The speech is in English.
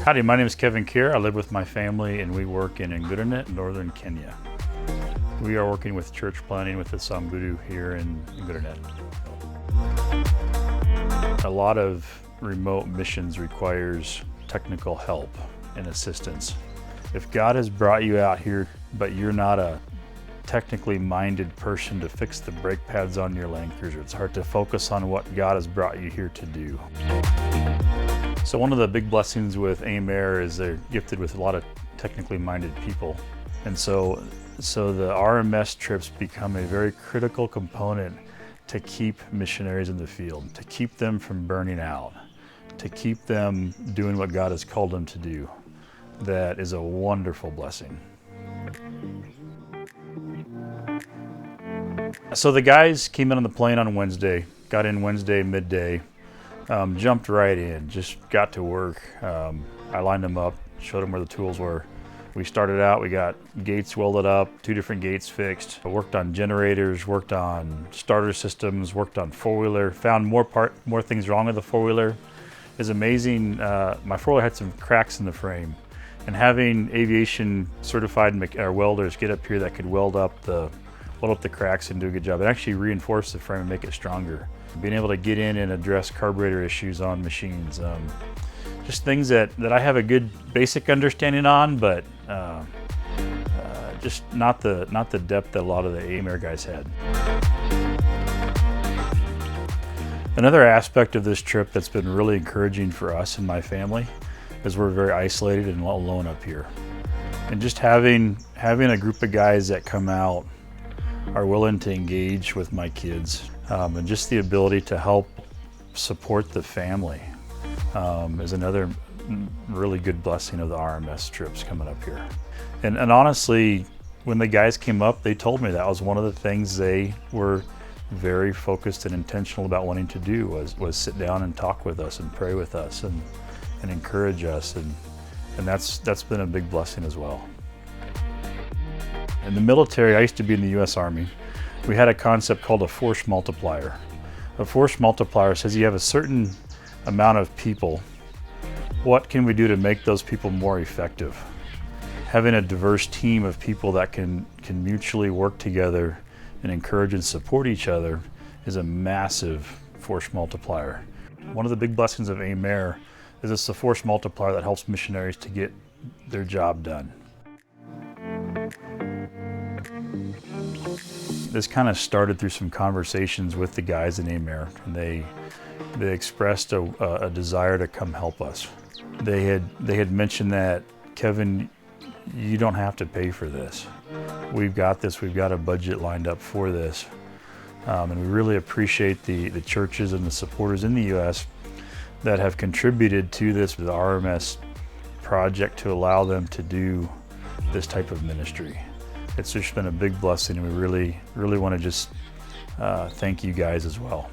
Howdy, my name is Kevin Kier. I live with my family and we work in Ngurunit, northern Kenya. We are working with church planting with the Samburu here in Ngurunit. A lot of remote missions requires technical help and assistance. If God has brought you out here, but you're not a technically minded person to fix the brake pads on your Land Cruiser, it's hard to focus on what God has brought you here to do. So one of the big blessings with AIM Air is they're gifted with a lot of technically minded people. And so the RMS trips become a very critical component to keep missionaries in the field, to keep them from burning out, to keep them doing what God has called them to do. That is a wonderful blessing. So the guys came in on the plane on Wednesday, got in Wednesday midday, jumped right in, just got to work. I lined them up, showed them where the tools were. We started out, we got gates welded up, 2 different gates fixed. I worked on generators, worked on starter systems, worked on four-wheeler, found more things wrong with the four-wheeler. It's amazing, my four-wheeler had some cracks in the frame. And having aviation certified welders get up here that could weld up the cracks and do a good job. It actually reinforced the frame and make it stronger. Being able to get in and address carburetor issues on machines. Just things that I have a good basic understanding on, but just not the depth that a lot of the AIM Air guys had. Another aspect of this trip that's been really encouraging for us and my family is we're very isolated and alone up here. And just having a group of guys that come out are willing to engage with my kids, and just the ability to help support the family is another really good blessing of the RMS trips coming up here. And honestly, when the guys came up, they told me that was one of the things they were very focused and intentional about wanting to do was sit down and talk with us and pray with us and encourage us, and that's been a big blessing as well. In the military, I used to be in the U.S. Army. We had a concept called a force multiplier. A force multiplier says you have a certain amount of people. What can we do to make those people more effective? Having a diverse team of people that can mutually work together and encourage and support each other is a massive force multiplier. One of the big blessings of AIM Air is it's a force multiplier that helps missionaries to get their job done. This kind of started through some conversations with the guys in AIM Air, and they expressed a desire to come help us. They had mentioned that, Kevin, you don't have to pay for this. We've got this, we've got a budget lined up for this. And we really appreciate the churches and the supporters in the U.S. that have contributed to the RMS project to allow them to do this type of ministry. It's just been a big blessing, and we really want to just thank you guys as well.